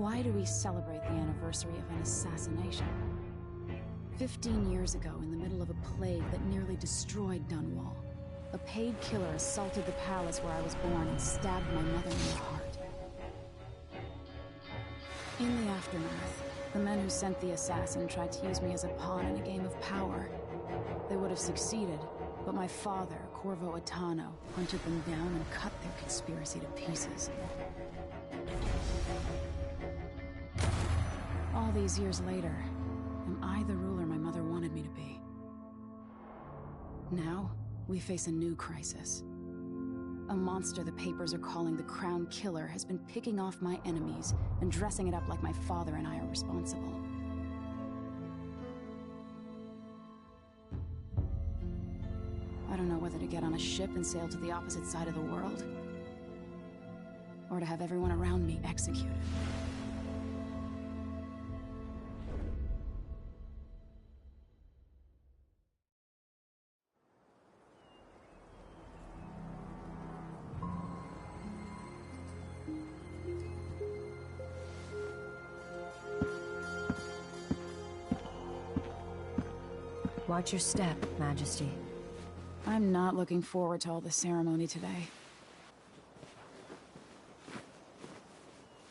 Why do we celebrate the anniversary of an assassination? 15 years ago, in the middle of a plague that nearly destroyed Dunwall, a paid killer assaulted the palace where I was born and stabbed my mother in the heart. In the aftermath, the men who sent the assassin tried to use me as a pawn in a game of power. They would have succeeded, but my father, Corvo, hunted them down and cut their conspiracy to pieces. All these years later, am I the ruler my mother wanted me to be? Now, we face a new crisis. A monster the papers are calling the Crown Killer has been picking off my enemies and dressing it up like my father and I are responsible. I don't know whether to get on a ship and sail to the opposite side of the world, or to have everyone around me executed. Watch your step, Majesty. I'm not looking forward to all the ceremony today.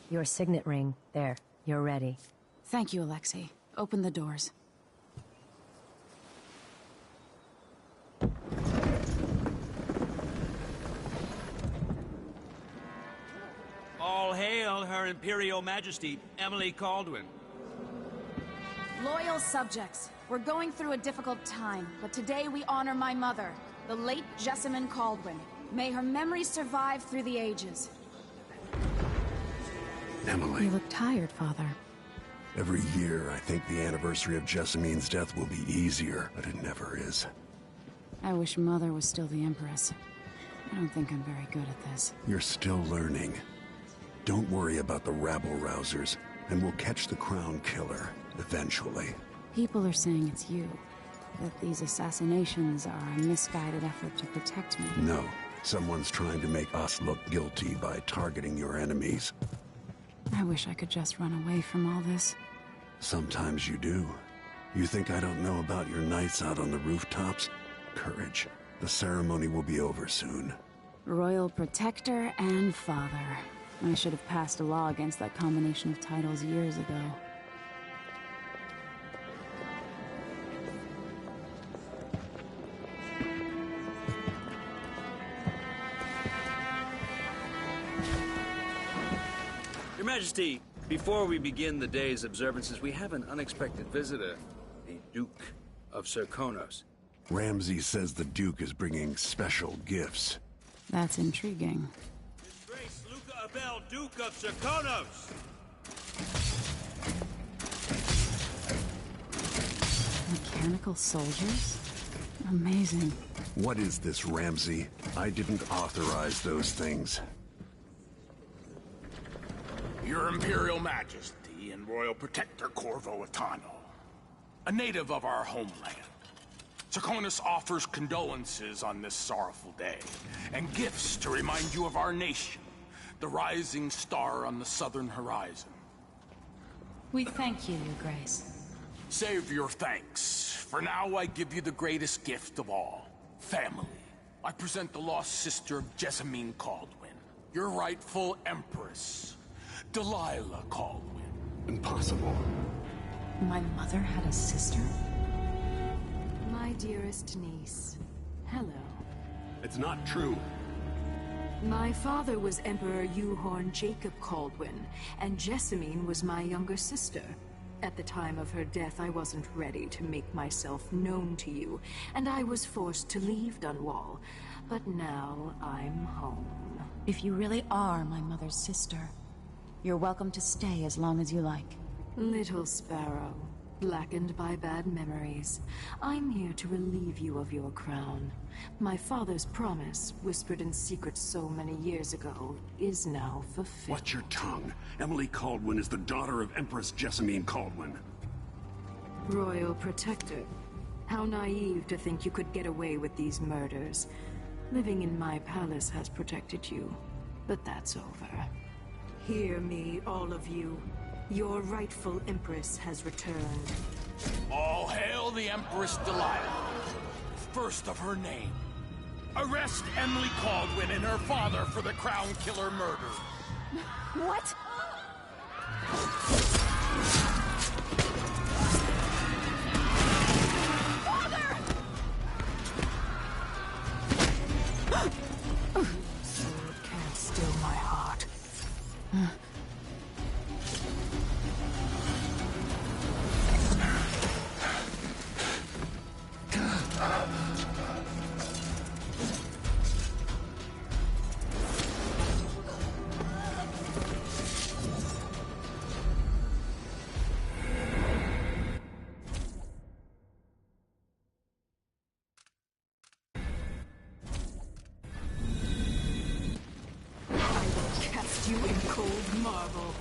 Your signet ring. There. You're ready. Thank you, Alexei. Open the doors. All hail Her Imperial Majesty, Emily Kaldwin. Loyal subjects, we're going through a difficult time, but today we honor my mother, the late Jessamine Kaldwin. May her memory survive through the ages. Emily. You look tired, Father. Every year, I think the anniversary of Jessamine's death will be easier, but it never is. I wish Mother was still the Empress. I don't think I'm very good at this. You're still learning. Don't worry about the rabble-rousers, and we'll catch the Crown Killer, eventually. People are saying it's you. That these assassinations are a misguided effort to protect me. No. Someone's trying to make us look guilty by targeting your enemies. I wish I could just run away from all this. Sometimes you do. You think I don't know about your nights out on the rooftops? Courage. The ceremony will be over soon. Royal Protector and Father. I should have passed a law against that combination of titles years ago. Your Majesty, before we begin the day's observances, we have an unexpected visitor, the Duke of Serkonos. Ramsay says the Duke is bringing special gifts. That's intriguing. His Grace Luca Abel, Duke of Serkonos! Mechanical soldiers? Amazing. What is this, Ramsay? I didn't authorize those things. Your Imperial Majesty and Royal Protector Corvo, a native of our homeland. Serkonos offers condolences on this sorrowful day, and gifts to remind you of our nation, the rising star on the southern horizon. We thank you, Your Grace. Save your thanks. For now, I give you the greatest gift of all, family. I present the lost sister of Jessamine Kaldwin, your rightful Empress, Delilah Kaldwin. Impossible. My mother had a sister? My dearest niece, hello. It's not true. My father was Emperor Yuhorn Jacob Kaldwin, and Jessamine was my younger sister. At the time of her death, I wasn't ready to make myself known to you, and I was forced to leave Dunwall. But now I'm home. If you really are my mother's sister, you're welcome to stay as long as you like. Little sparrow, blackened by bad memories, I'm here to relieve you of your crown. My father's promise, whispered in secret so many years ago, is now fulfilled. Watch your tongue. Emily Kaldwin is the daughter of Empress Jessamine Kaldwin. Royal Protector, how naive to think you could get away with these murders. Living in my palace has protected you, but that's over. Hear me, all of you. Your rightful Empress has returned. All hail the Empress Delilah, first of her name. Arrest Emily Caldwin and her father for the Crown Killer murder. What? Sword can't still my heart. You in cold marble.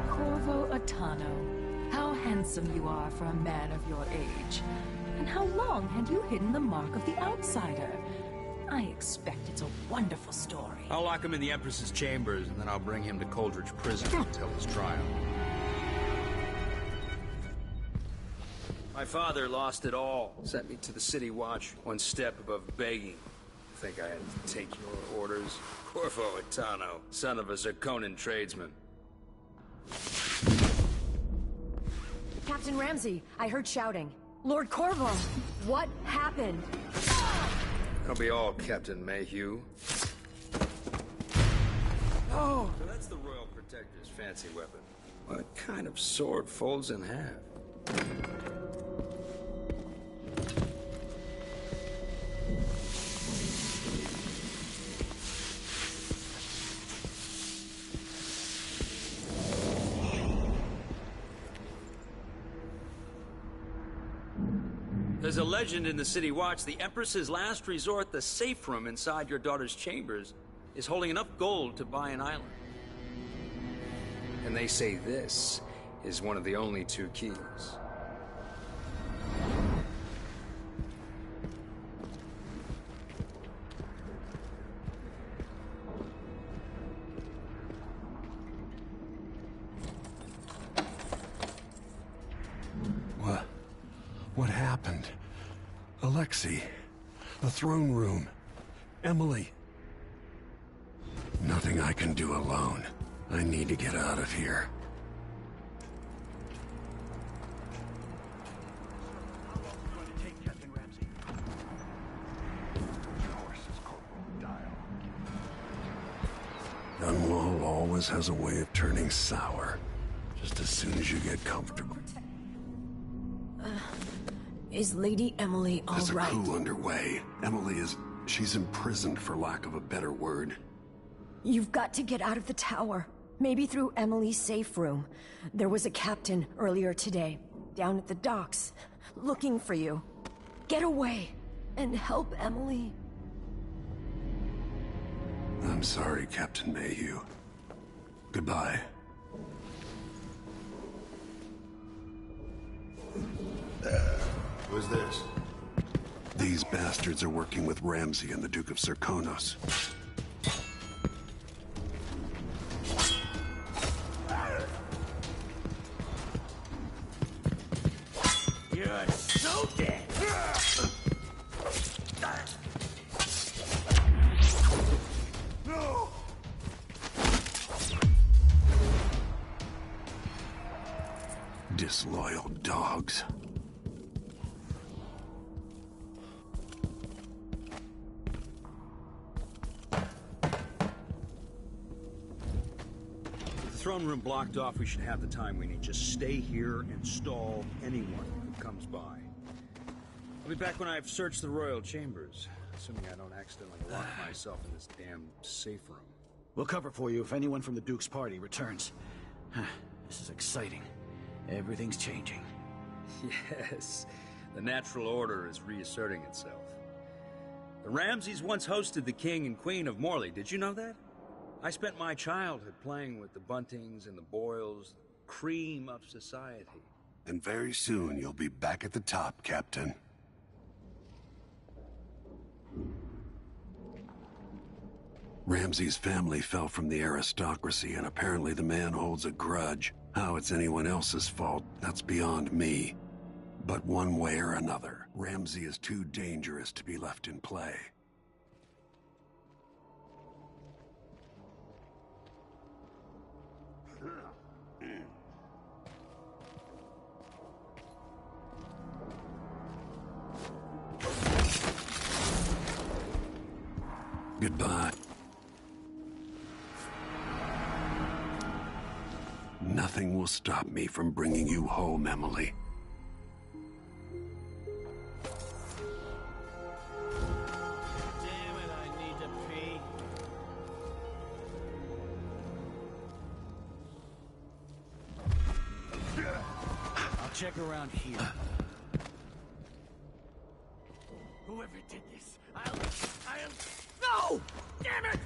Corvo Atano, how handsome you are for a man of your age. And how long had you hidden the mark of the outsider? I expect it's a wonderful story. I'll lock him in the Empress's chambers, and then I'll bring him to Coldridge Prison until his trial. My father lost it all. Sent me to the City Watch, one step above begging. Think I had to take your orders? Corvo Atano, son of a Zirconan tradesman. Captain Ramsey, I heard shouting. Lord Corvo, what happened? That'll be all, Captain Mayhew. Oh! So that's the Royal Protector's fancy weapon. What kind of sword folds in half? There's a legend in the City Watch. The Empress's last resort, the safe room inside your daughter's chambers, is holding enough gold to buy an island. And they say this is one of the only 2 keys. What happened? Alexei, the throne room, Emily. Nothing I can do alone. I need to get out of here. Dunwall always has a way of turning sour, just as soon as you get comfortable. Is Lady Emily all There's right? a coup underway. She's imprisoned for lack of a better word. You've got to get out of the tower. Maybe through Emily's safe room. There was a captain earlier today, down at the docks, looking for you. Get away, and help Emily. I'm sorry, Captain Mayhew. Goodbye. Who's this? These bastards are working with Ramsey and the Duke of Zirconos. You're so dead. No! Disloyal dogs. Throne room blocked off, we should have the time we need. Just stay here and stall anyone who comes by. I'll be back when I've searched the royal chambers, assuming I don't accidentally lock myself in this damn safe room. We'll cover for you if anyone from the Duke's party returns. This is exciting. Everything's changing. Yes, the natural order is reasserting itself. The Ramseys once hosted the king and queen of Morley. Did you know that? I spent my childhood playing with the Buntings and the Boyles, the cream of society. And very soon you'll be back at the top, Captain. Ramsey's family fell from the aristocracy, and apparently the man holds a grudge. How it's anyone else's fault, that's beyond me. But one way or another, Ramsey is too dangerous to be left in play. Goodbye. Nothing will stop me from bringing you home, Emily. Damn it, I need to pee. I'll check around here. Whoever did this, I'll... No! Damn it!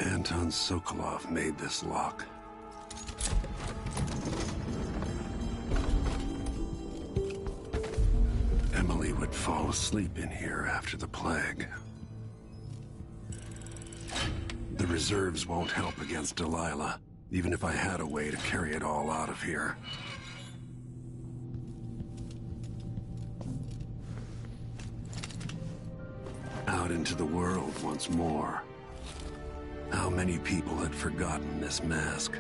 Anton Sokolov made this lock. Emily would fall asleep in here after the plague. The reserves won't help against Delilah, even if I had a way to carry it all out of here. Out into the world once more. How many people had forgotten this mask?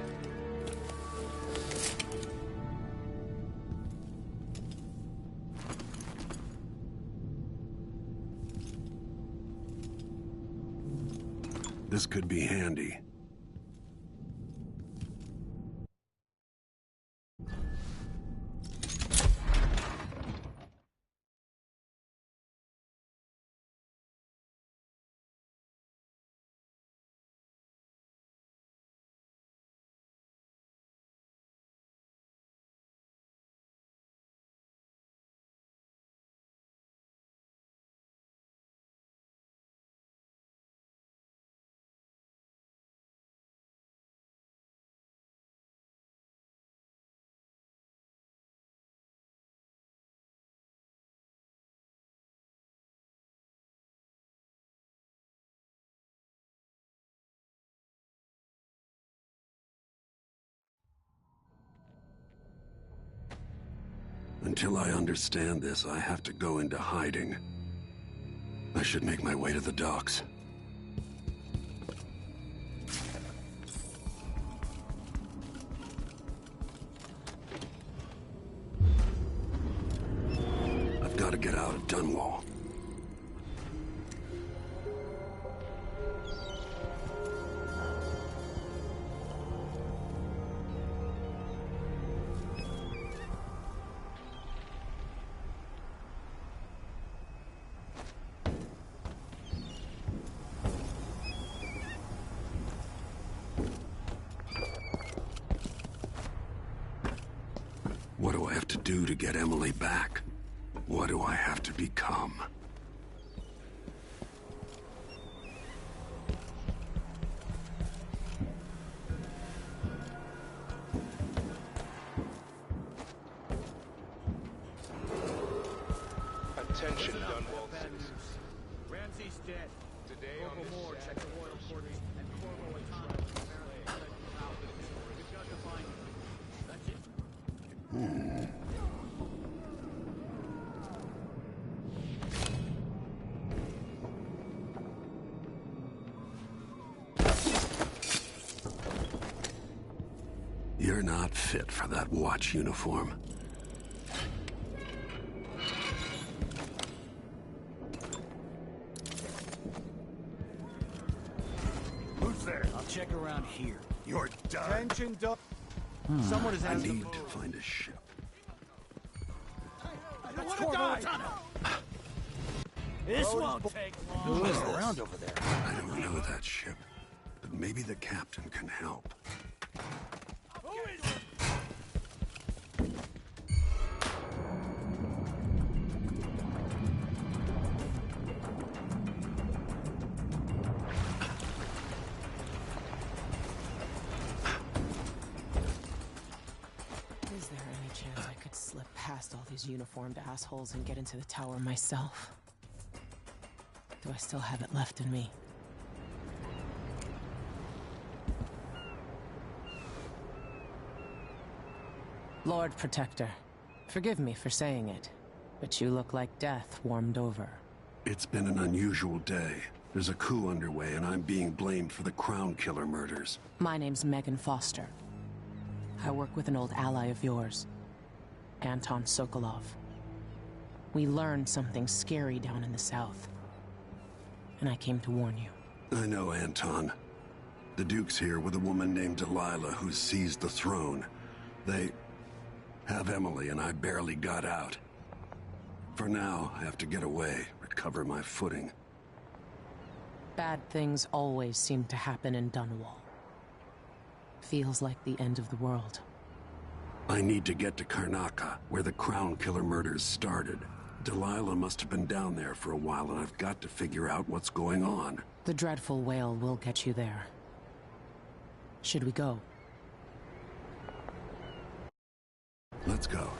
This could be handy. Until I understand this, I have to go into hiding. I should make my way to the docks. I've got to get out of Dunwall. What do I have to do to get Emily back? What do I have to become? Attention, Dunwall citizens. Ramsey's dead. Today on Corvo this Moore, check the royal quarters, and Corvo and Tano apparently out. We've got to find him. That's it. You're not fit for that watch uniform. Who's there? I'll check around here. You're done. Attention, Someone is I asking. need to find a ship. That's Corvo and Tano. This won't take long. Who is around over there? I don't know that ship, but maybe the captain can help. Who is it? those uniformed assholes and get into the tower myself. Do I still have it left in me? Lord Protector, forgive me for saying it, but you look like death warmed over. It's been an unusual day. There's a coup underway, and I'm being blamed for the Crown Killer murders. My name's Megan Foster. I work with an old ally of yours, Anton Sokolov. We learned something scary down in the south, and I came to warn you. I know Anton. The Duke's here with a woman named Delilah who's seized the throne. They have Emily, and I barely got out. For now, I have to get away, recover my footing. Bad things always seem to happen in Dunwall. Feels like the end of the world. I need to get to Karnaca, where the Crown Killer murders started. Delilah must have been down there for a while, and I've got to figure out what's going on. The dreadful whale will get you there. Should we go? Let's go.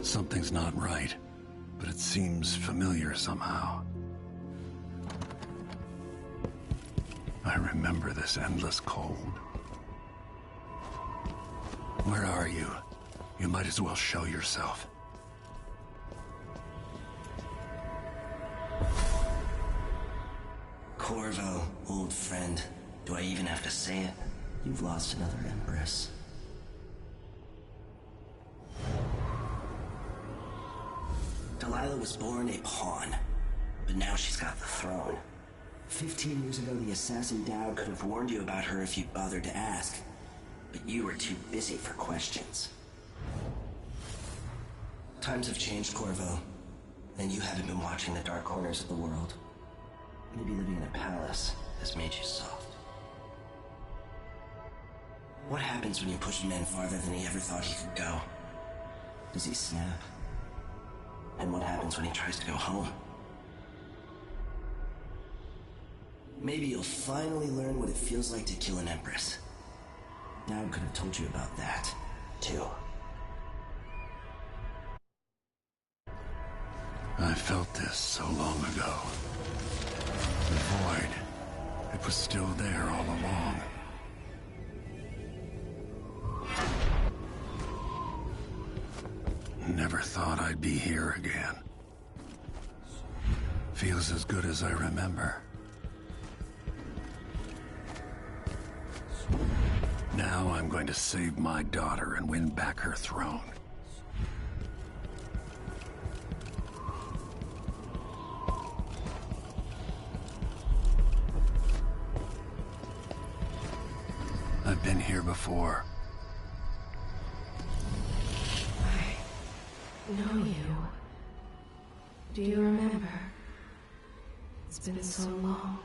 Something's not right, but it seems familiar somehow. I remember this endless cold. Where are you? You might as well show yourself. Corvo, old friend. Do I even have to say it? You've lost another Empress. Delilah was born a pawn, but now she's got the throne. 15 years ago, the assassin Dowd could have warned you about her if you'd bothered to ask, but you were too busy for questions. Times have changed, Corvo, and you haven't been watching the dark corners of the world. Maybe living in a palace has made you soft. What happens when you push a man farther than he ever thought he could go? Does he snap? And what happens when he tries to go home? Maybe you'll finally learn what it feels like to kill an Empress. Dowd could have told you about that, too. I felt this so long ago. The void. It was still there all along. Never thought I'd be here again. Feels as good as I remember. Now I'm going to save my daughter and win back her throne. I've been here before. Know you. Do you remember? It's been so long,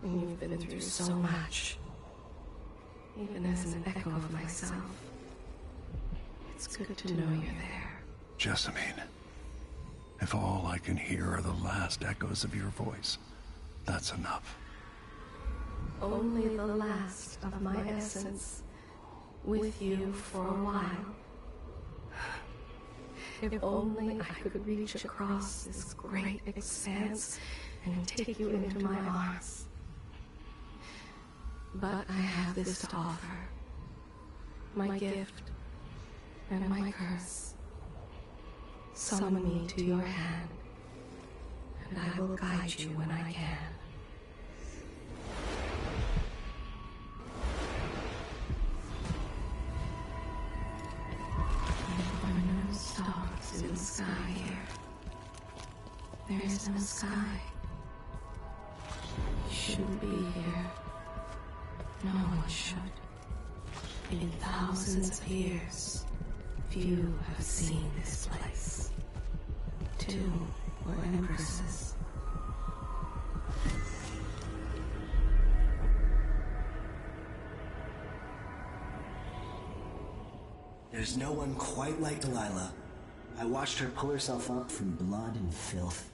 and you've been through so much. Even as an echo of myself, it's good to know you're there. Jessamine, if all I can hear are the last echoes of your voice, that's enough. Only the last of my essence, with you for a while. If only I could reach across this great expanse and take you into my arms. But I have this to offer. My gift and my curse. Summon me to your hand, and I will guide you when I can. There are no stars in the sky here. There is no sky. You shouldn't be here. No one should. In thousands of years, few have seen this place. 2 were empresses. There's no one quite like Delilah. I watched her pull herself up from blood and filth,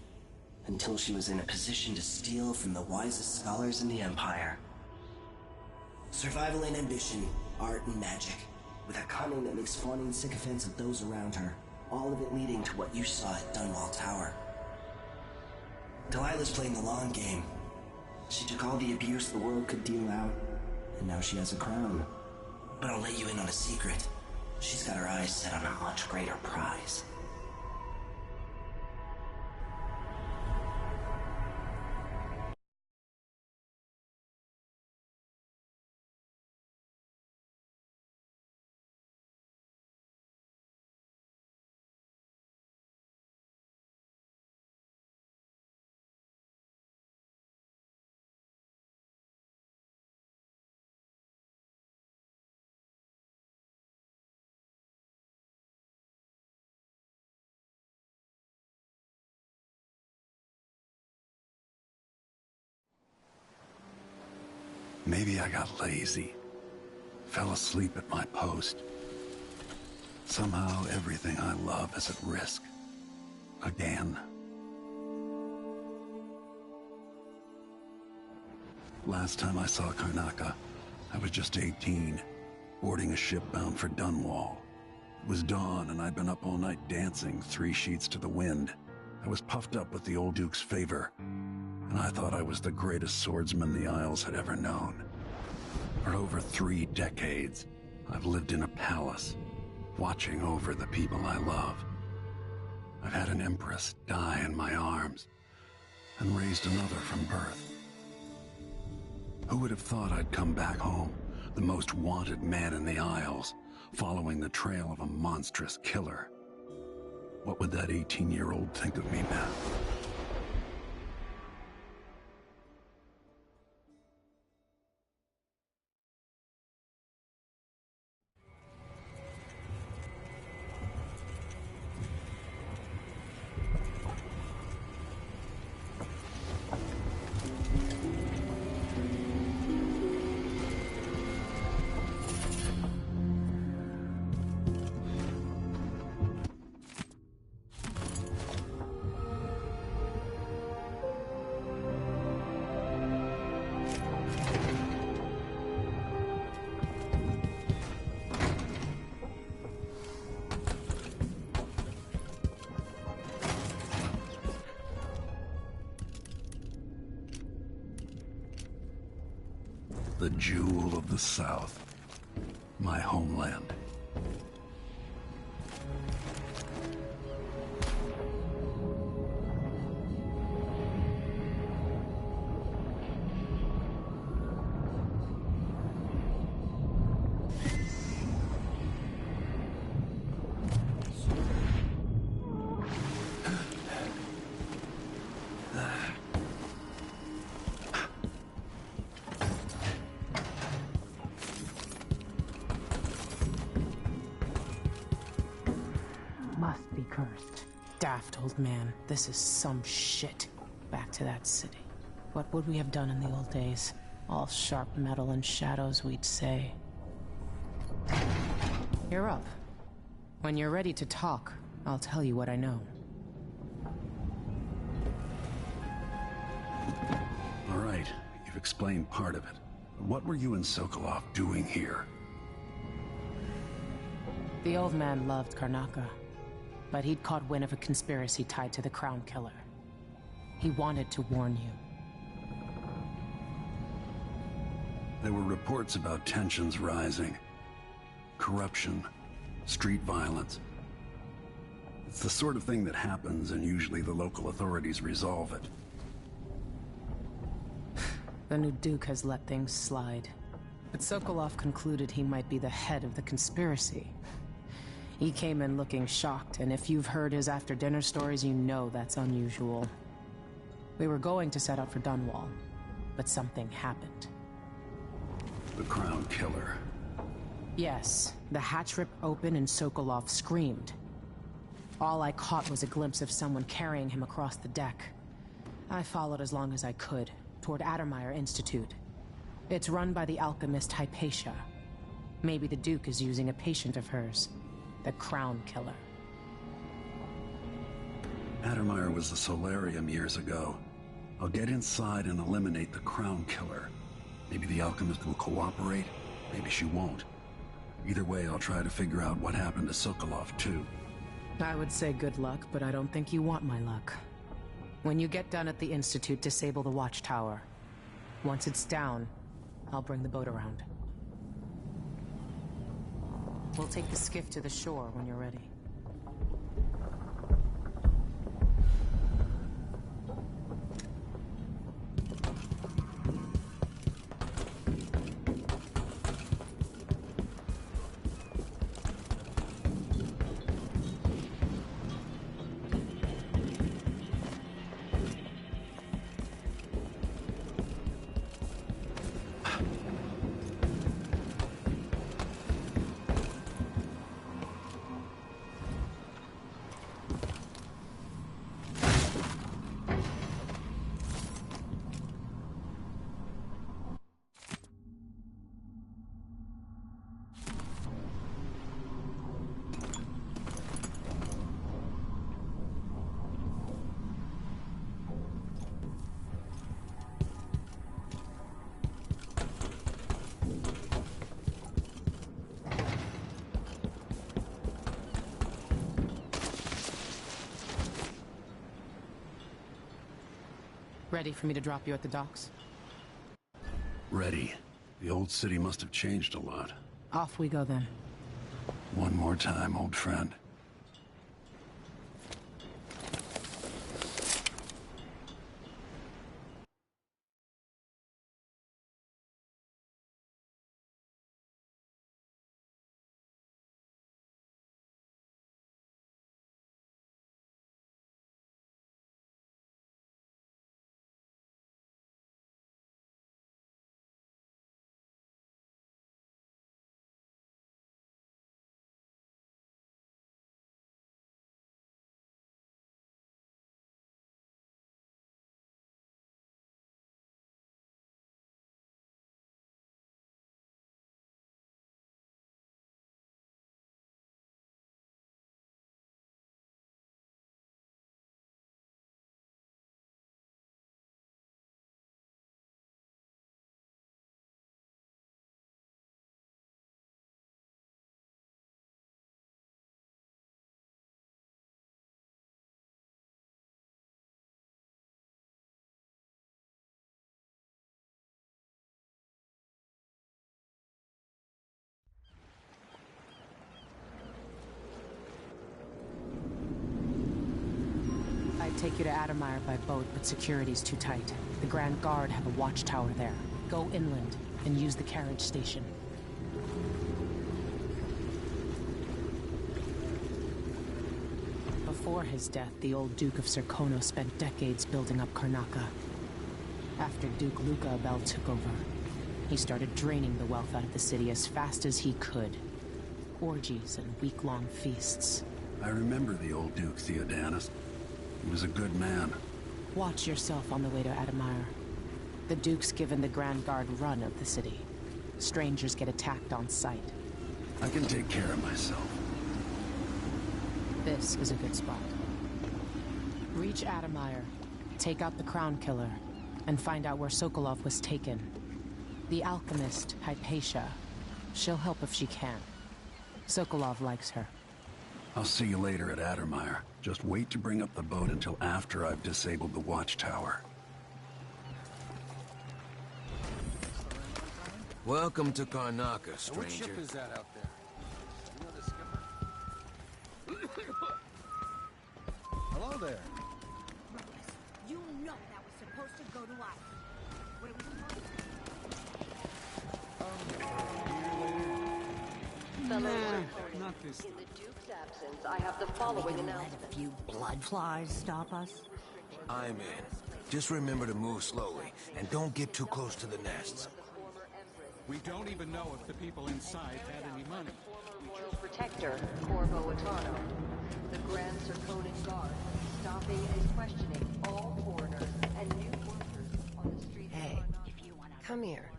until she was in a position to steal from the wisest scholars in the Empire. Survival and ambition, art and magic, with a cunning that makes fawning sycophants of those around her, all of it leading to what you saw at Dunwall Tower. Delilah's playing the long game. She took all the abuse the world could deal out, and now she has a crown. But I'll let you in on a secret. She's got her eyes set on a much greater prize. Maybe I got lazy. Fell asleep at my post. Somehow everything I love is at risk. Again. Last time I saw Karnaca, I was just 18, boarding a ship bound for Dunwall. It was dawn and I'd been up all night dancing 3 sheets to the wind. I was puffed up with the old Duke's favor, and I thought I was the greatest swordsman the Isles had ever known. For over 3 decades, I've lived in a palace, watching over the people I love. I've had an empress die in my arms, and raised another from birth. Who would have thought I'd come back home, the most wanted man in the Isles, following the trail of a monstrous killer? What would that 18-year-old think of me now? The jewel of the South, my homeland. Must be cursed. Daft old man, this is some shit. Back to that city. What would we have done in the old days? All sharp metal and shadows, we'd say. You're up. When you're ready to talk, I'll tell you what I know. All right, you've explained part of it. What were you and Sokolov doing here? The old man loved Karnaca, but he'd caught wind of a conspiracy tied to the Crown Killer. He wanted to warn you. There were reports about tensions rising. Corruption, street violence. It's the sort of thing that happens, and usually the local authorities resolve it. The new Duke has let things slide. But Sokolov concluded he might be the head of the conspiracy. He came in looking shocked, and if you've heard his after-dinner stories, you know that's unusual. We were going to set out for Dunwall, but something happened. The Crown Killer. Yes, the hatch ripped open and Sokolov screamed. All I caught was a glimpse of someone carrying him across the deck. I followed as long as I could, toward Addermeyer Institute. It's run by the alchemist Hypatia. Maybe the Duke is using a patient of hers, the Crown Killer. Addermeyer was a solarium years ago. I'll get inside and eliminate the Crown Killer. Maybe the alchemist will cooperate, maybe she won't. Either way, I'll try to figure out what happened to Sokolov, too. I would say good luck, but I don't think you want my luck. When you get done at the Institute, disable the watchtower. Once it's down, I'll bring the boat around. We'll take the skiff to the shore when you're ready. Ready for me to drop you at the docks? Ready. The old city must have changed a lot. Off we go then. One more time, old friend. I'd take you to Addermeyer by boat, but security's too tight. The Grand Guard have a watchtower there. Go inland and use the carriage station. Before his death, the old Duke of Serkonos spent decades building up Karnaca. After Duke Luca Abel took over, he started draining the wealth out of the city as fast as he could. Orgies and week-long feasts. I remember the old Duke Theodanis. He was a good man. Watch yourself on the way to Addermeyer. The Duke's given the Grand Guard run of the city. Strangers get attacked on sight. I can take care of myself. This is a good spot. Reach Addermeyer, take out the Crown Killer, and find out where Sokolov was taken. The alchemist, Hypatia. She'll help if she can. Sokolov likes her. I'll see you later at Addermeyer. Just wait to bring up the boat until after I've disabled the watchtower. Welcome to Karnaca, stranger. What ship is that out there? You know the skipper? Hello there. You know that was supposed to go to us. What are we supposed to Not this. In the Duke's absence, I have the following announcement. let a few blood flies stop us? I'm in. Just remember to move slowly, and don't get too close to the nests. The former Empress We don't even know if the people inside had any money. Former Royal Protector, Corvo Atano. The Grand Circonan Guard, stopping and questioning all foreigners and new workers on the streets of Hey, come here.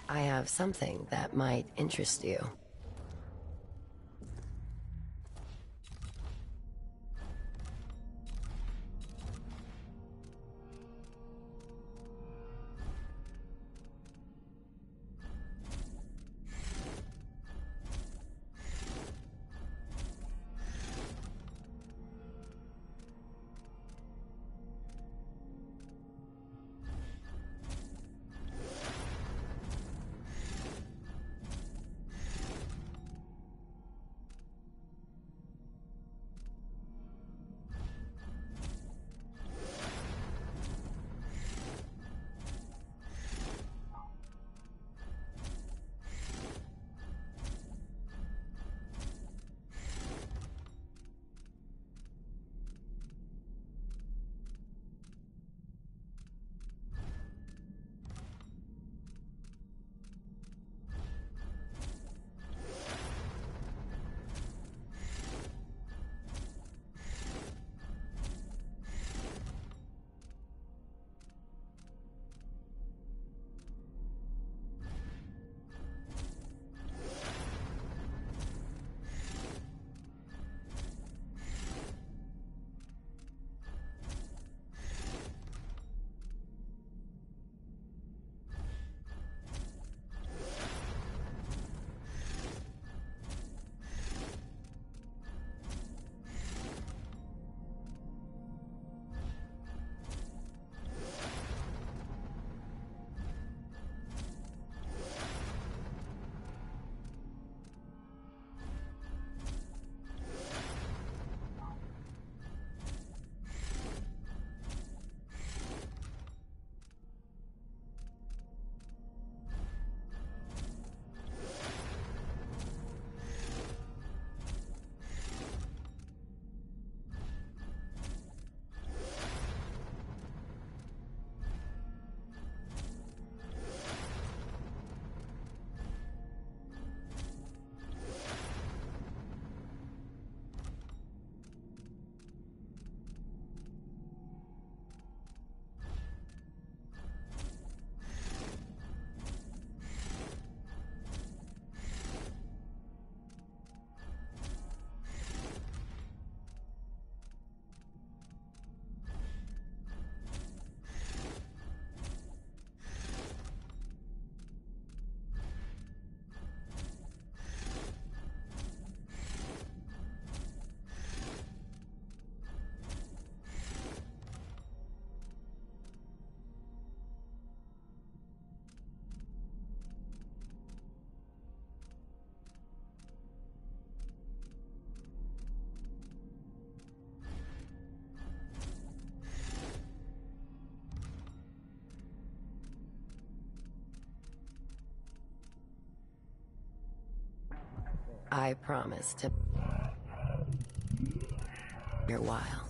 I have something that might interest you. I promise to... your while.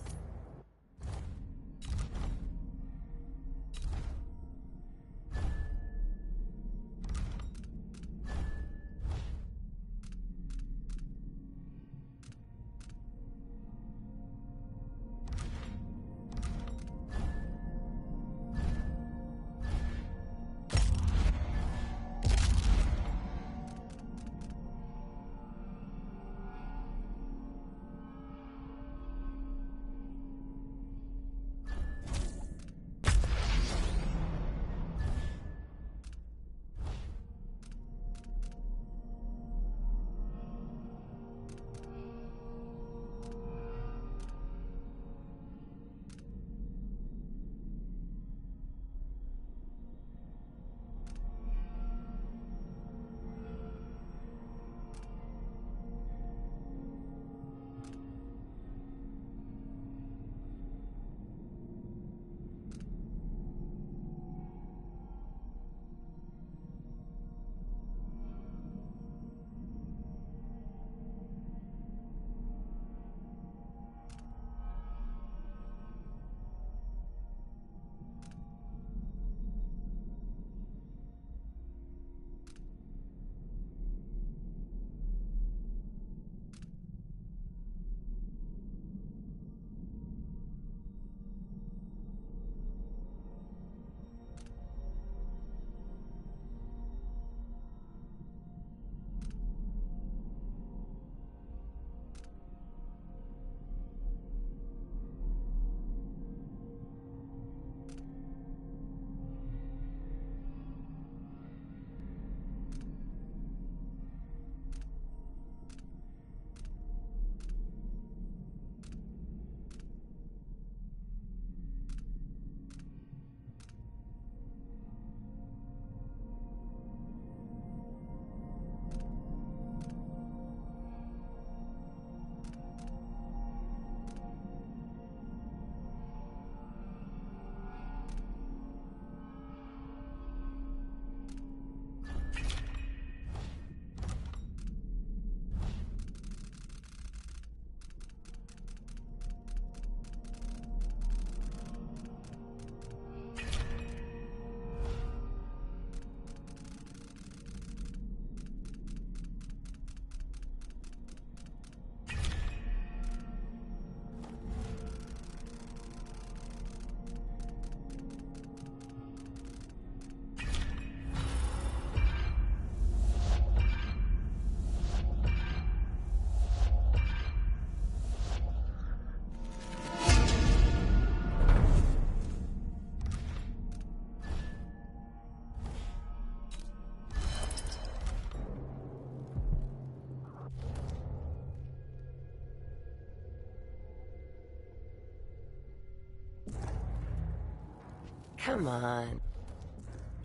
Come on.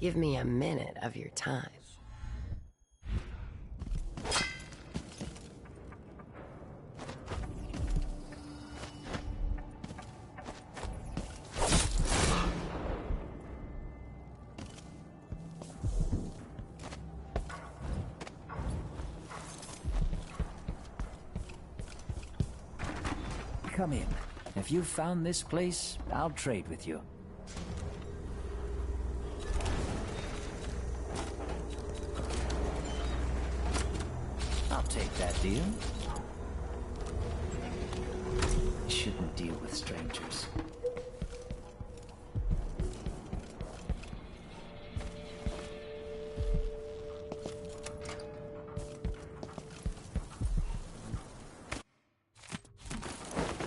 Give me a minute of your time. Come in. If you've found this place, I'll trade with you. I'll take that deal. Shouldn't deal with strangers.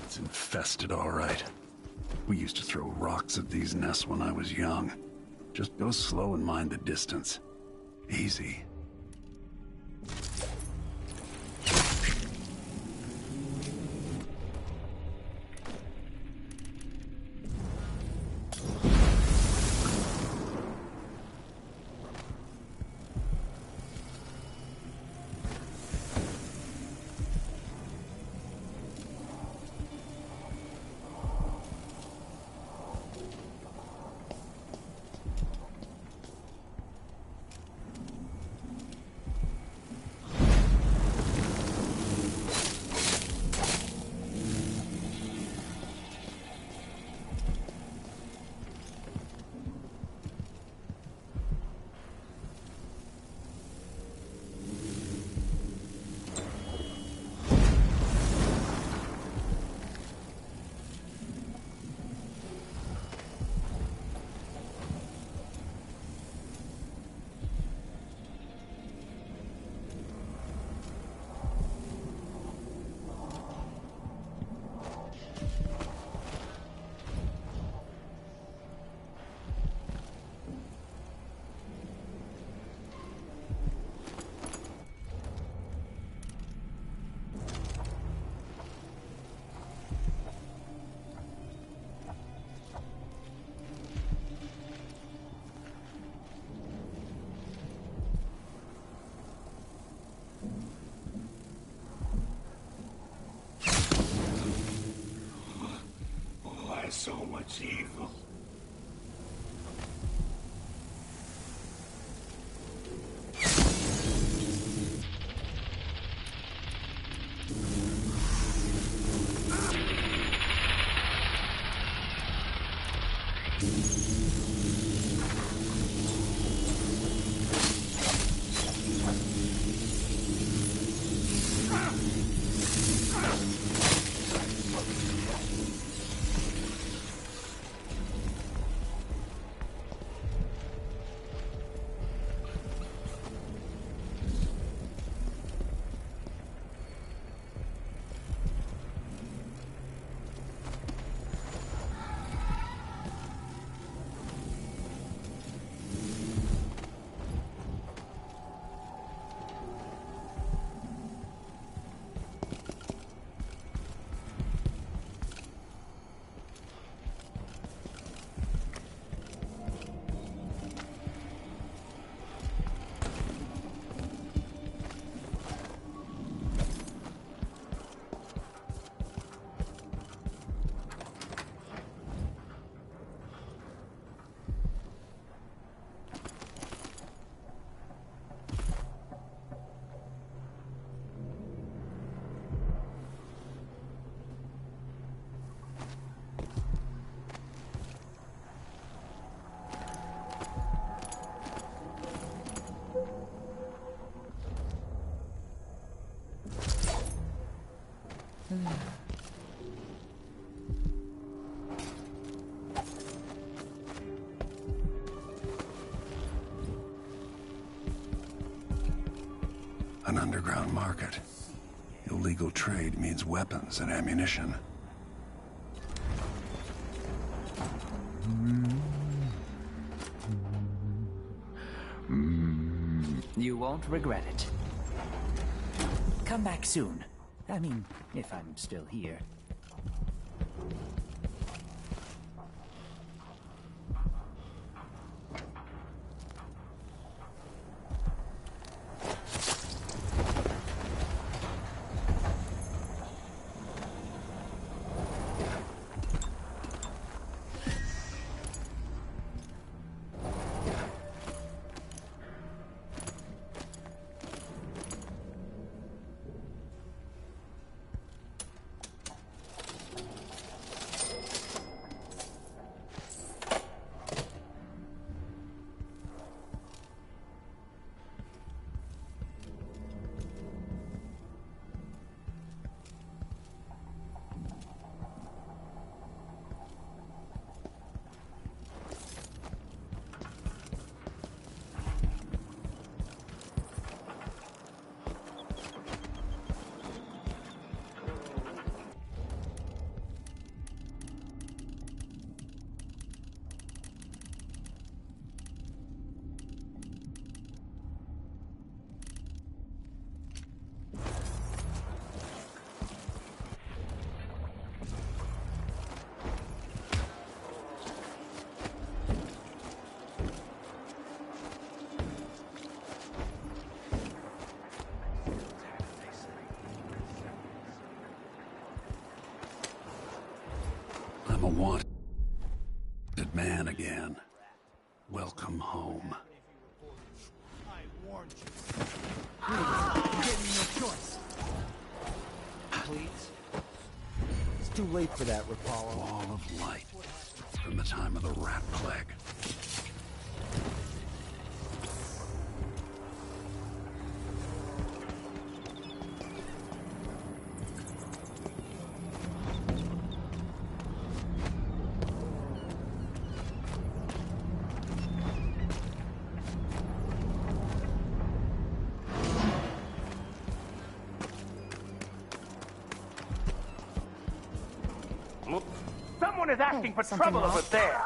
It's infested, all right. We used to throw rocks at these nests when I was young. Just go slow and mind the distance. Easy. So much evil. An underground market. Illegal trade means weapons and ammunition. You won't regret it. Come back soon. I mean, if I'm still here. I'm a wanted man again. Welcome home. I warned you. Please, you gave me no choice. Please? It's too late for that, Rapallo. Wall of light. From the time of the rat plague. Someone is asking for trouble over there.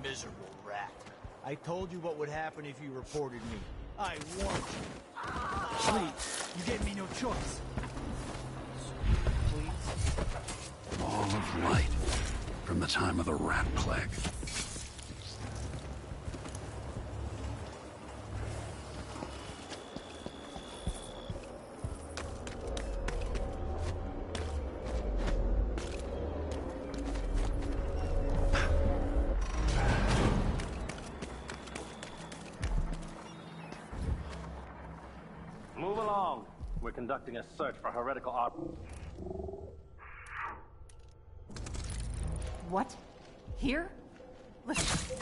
Miserable rat. I told you what would happen if you reported me. I warned you. Please, you gave me no choice. Please? Wall of light. From the time of the rat plague. Move along. We're conducting a search for heretical art. What? Here? Listen.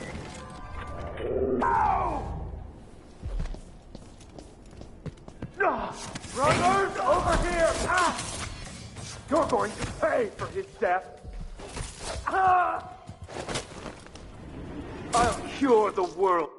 Brothers, over here! Ah! You're going to pay for his death. Ah! I'll cure the world.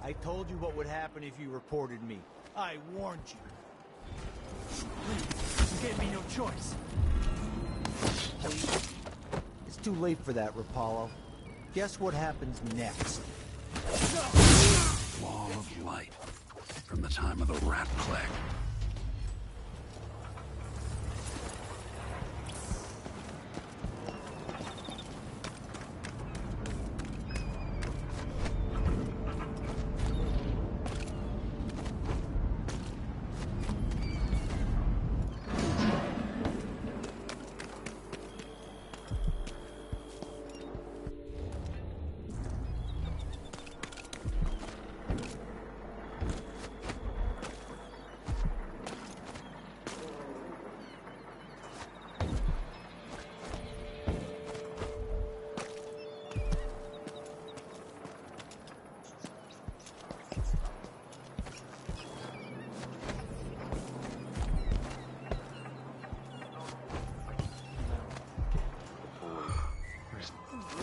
I told you what would happen if you reported me. I warned you. Please, you gave me no choice. Please? It's too late for that, Rapallo. Guess what happens next? Wall of light. From the time of the rat plague.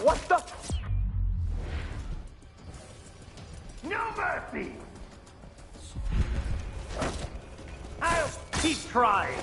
What the? No mercy! I'll keep trying.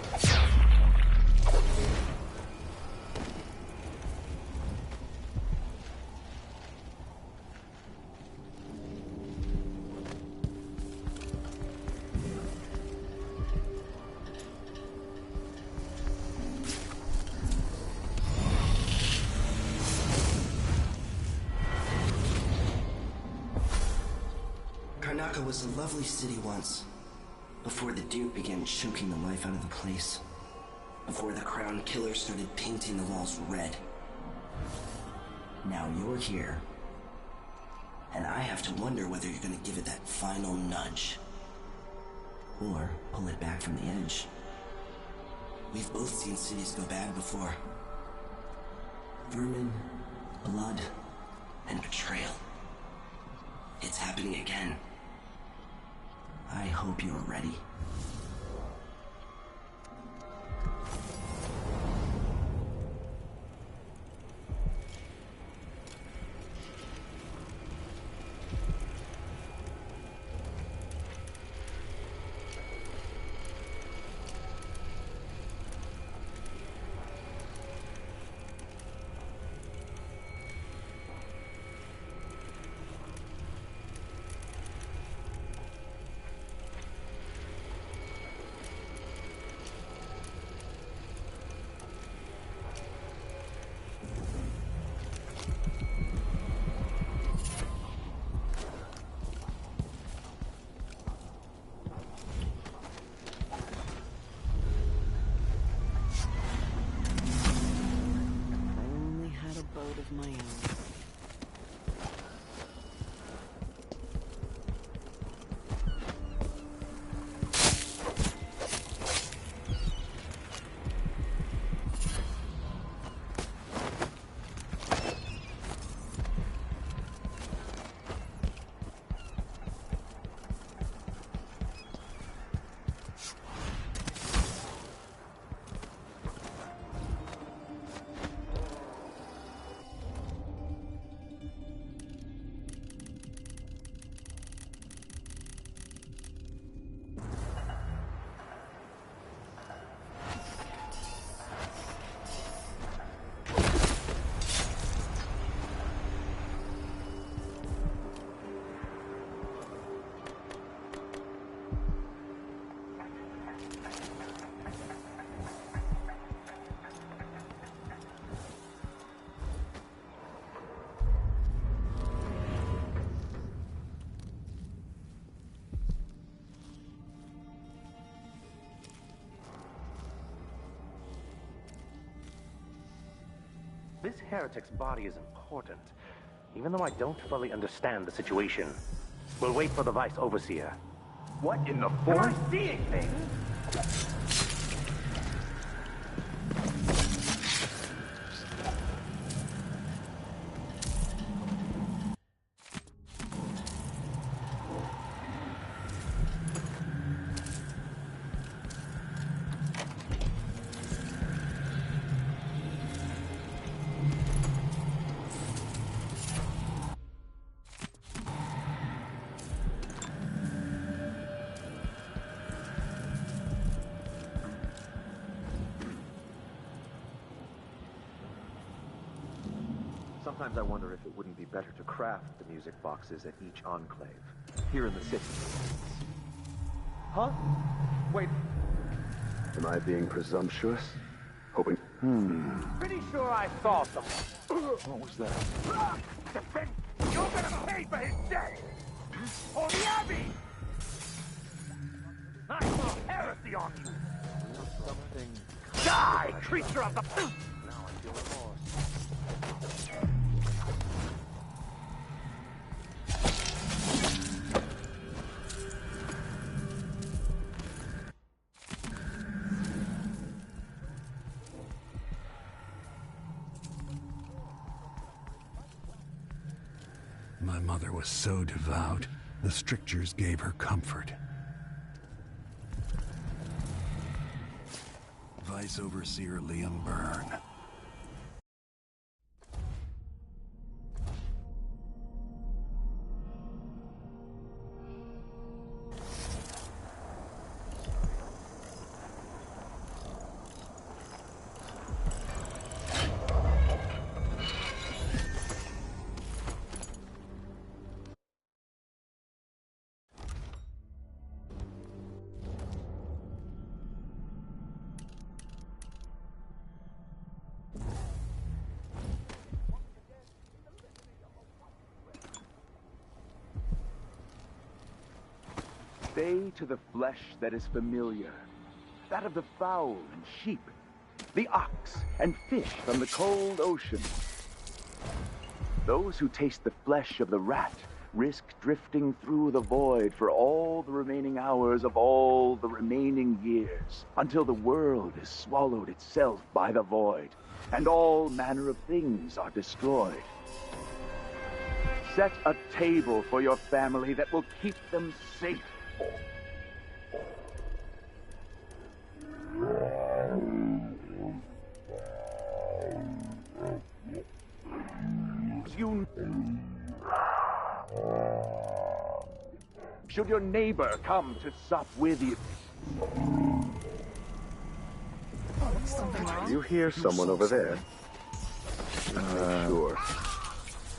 Karnaca was a lovely city once, before the Duke began choking the life out of the place. Before the Crown Killer started painting the walls red. Now you're here, and I have to wonder whether you're gonna give it that final nudge. Or pull it back from the edge. We've both seen cities go bad before. Vermin, blood, and betrayal. It's happening again. I hope you're ready. Of my own. This heretic's body is important, even though I don't fully understand the situation. We'll wait for the Vice Overseer. What in the force? Am I seeing things? Sometimes I wonder if it wouldn't be better to craft the music boxes at each enclave, here in the city. Huh? Wait. Am I being presumptuous? Hoping... Pretty sure I saw someone. What was that? You're gonna pay for his death! Or the Abbey! I saw heresy on you! Something... Die, creature of the... Now I feel remorse. My mother was so devout, the strictures gave her comfort. Vice Overseer Liam Byrne. Stay to the flesh that is familiar, that of the fowl and sheep, the ox and fish from the cold ocean. Those who taste the flesh of the rat risk drifting through the void for all the remaining hours of all the remaining years, until the world is swallowed itself by the void, and all manner of things are destroyed. Set a table for your family that will keep them safe. Should your neighbor come to sup with you? You hear someone over there? Sure.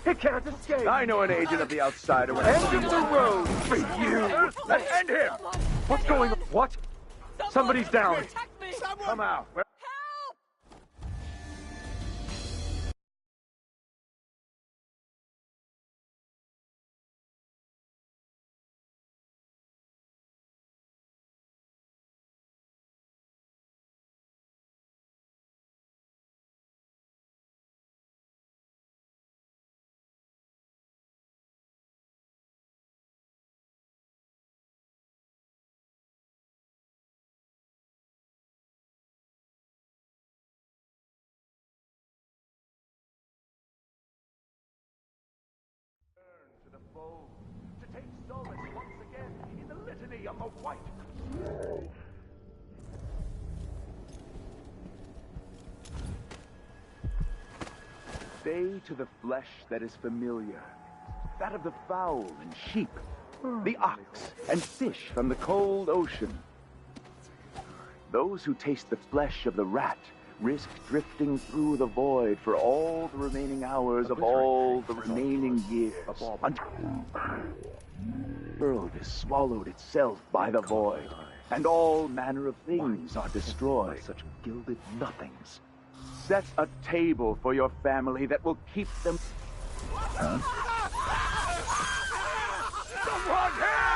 He can't escape! I know an agent of the outsider. End of the road for you! Let's end him! What's going on? What? Somebody's down! Come out! To the fold, to take solace once again in the litany of the white. Stay to the flesh that is familiar, that of the fowl and sheep, the ox and fish from the cold ocean. Those who taste the flesh of the rat risk drifting through the void for all the remaining hours of all the remaining years, until the world is swallowed itself by the void, and all manner of things are destroyed. Such gilded nothings. Set a table for your family that will keep them... Huh? Someone help!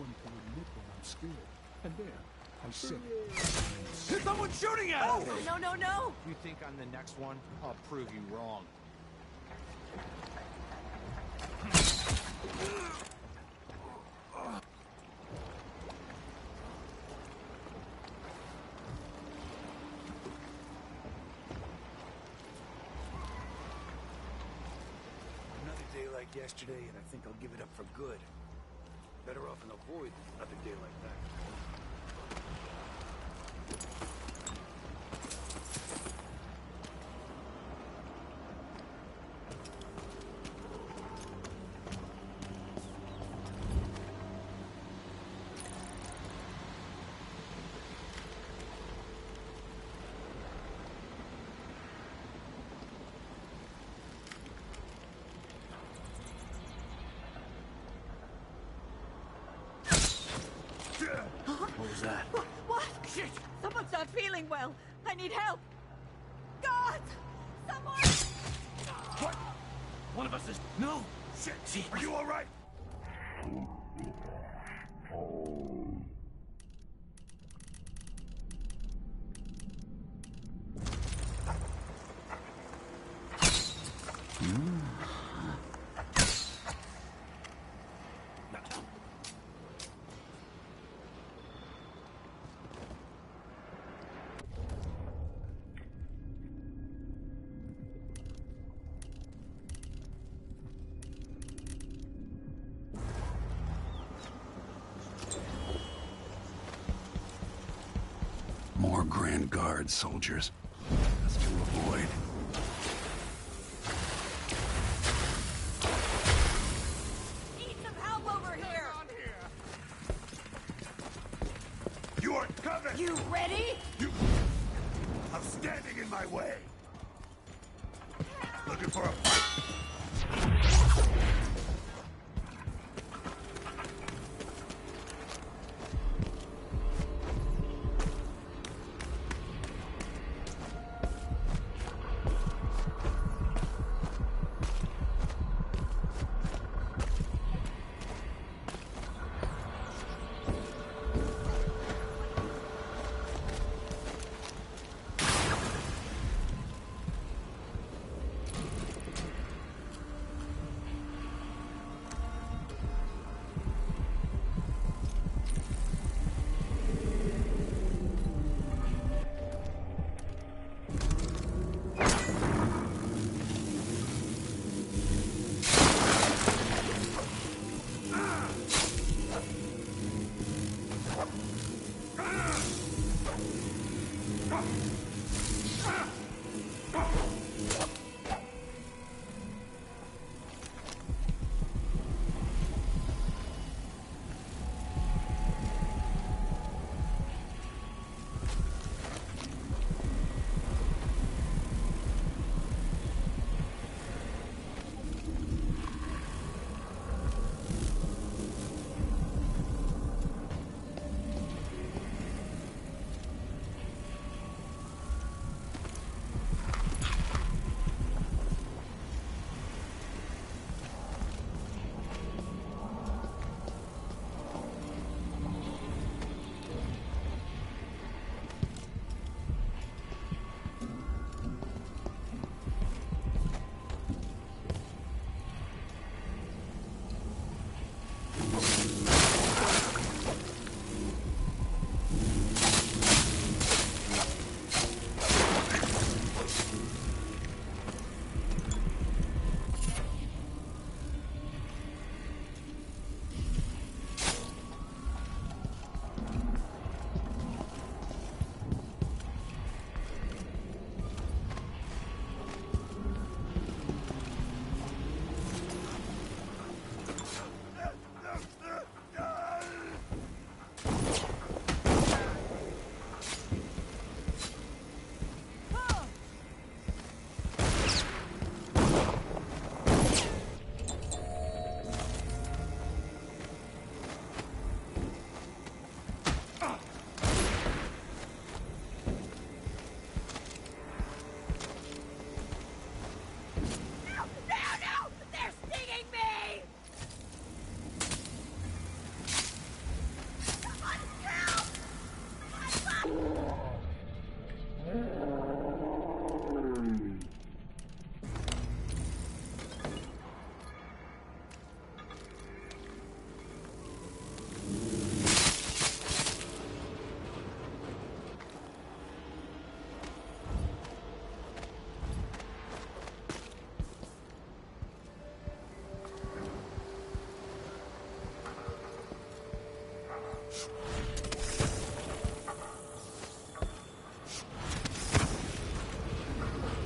one can admit when I'm scared. And there, I said it. There's someone shooting at us! No, no, no! You think I'm the next one? I'll prove you wrong. Another day like yesterday, and I think I'll give it up for good. Better off in a void than another day like that. What was that? What? Shit! Someone's not feeling well. I need help. God! Someone! What? One of us is... No! Shit! See, are you all right? More Grand Guard soldiers. That's to avoid. Need some help over here! You are coming! You ready? You... I'm standing in my way! Looking for a fight?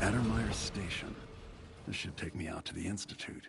Addermeyer Station. This should take me out to the Institute.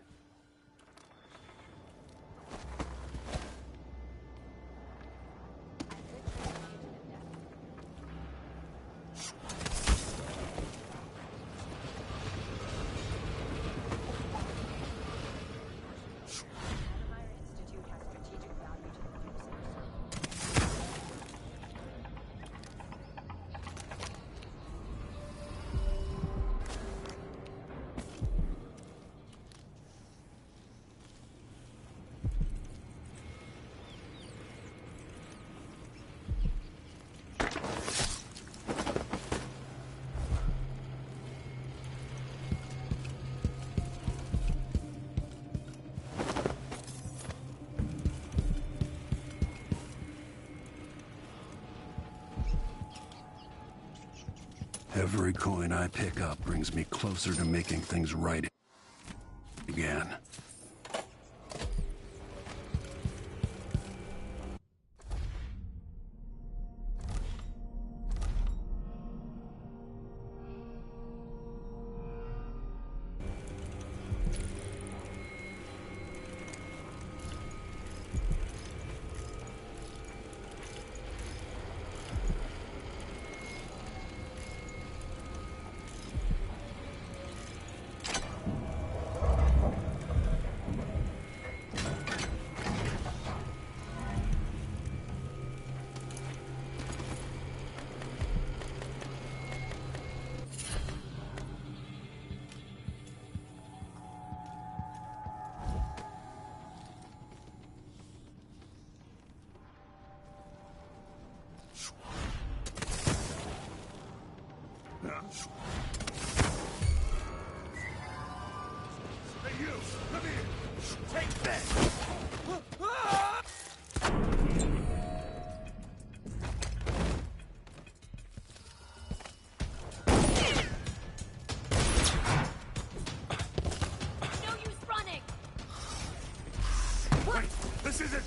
Every coin I pick up brings me closer to making things right again. Hey, you! Come here! Take that! No use running! Wait! This isn't...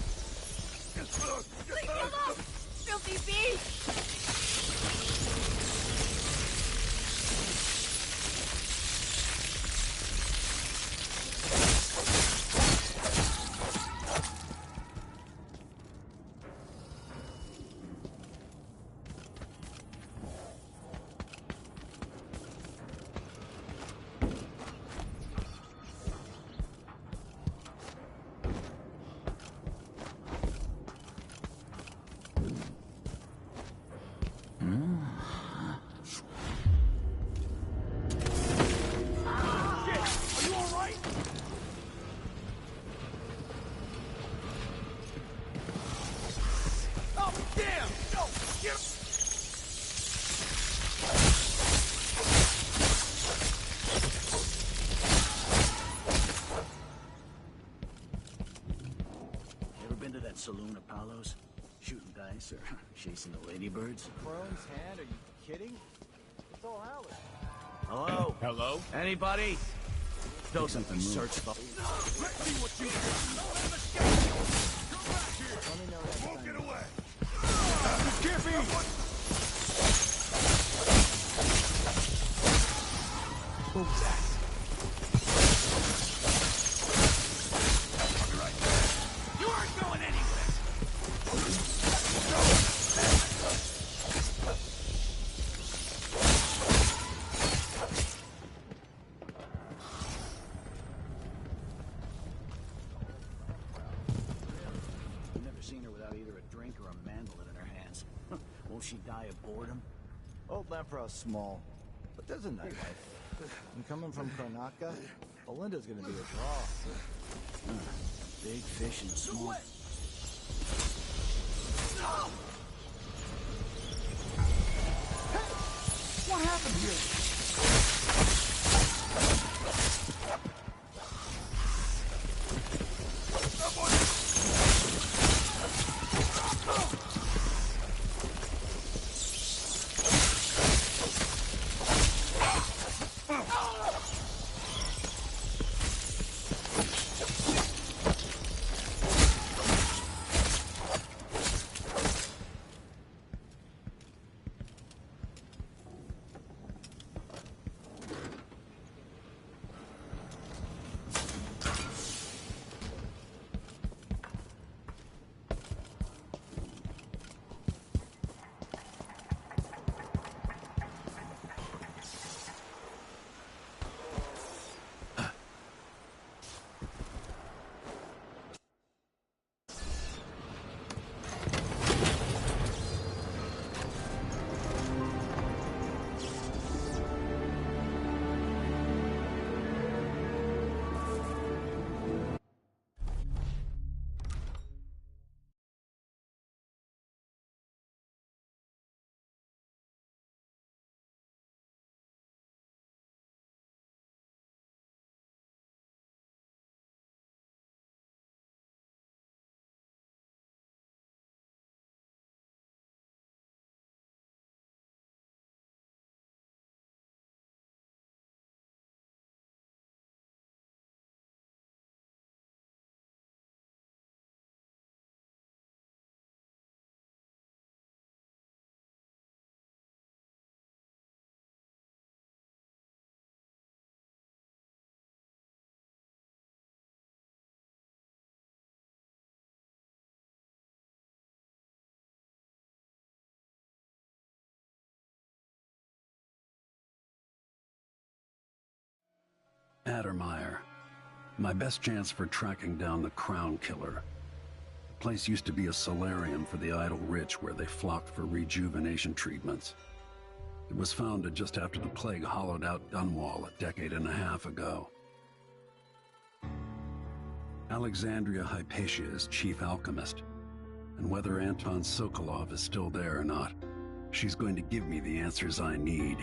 Leave me alone! Filthy beast! Ever been to that saloon, Apollo's? Shooting dice or chasing the ladybirds? Crone's hand? Are you kidding? It's all Howard. Hello? Hello? Anybody? Still something Search for... Let's see what you got. Let me know next time. Won't get away! Skippy! What was that? You aren't going anywhere! I've never seen her without either a drink or a mandolin in her hands. Won't she die of boredom? Old Lempro's small, but there's a nightlife. And coming from Karnaka, Belinda's gonna be a draw. Big fish in small... Hey! What happened here? Addermeyer. My best chance for tracking down the Crown Killer. The place used to be a solarium for the idle rich where they flocked for rejuvenation treatments. It was founded just after the plague hollowed out Dunwall a decade and a half ago. Alexandria Hypatia is chief alchemist, and whether Anton Sokolov is still there or not, she's going to give me the answers I need.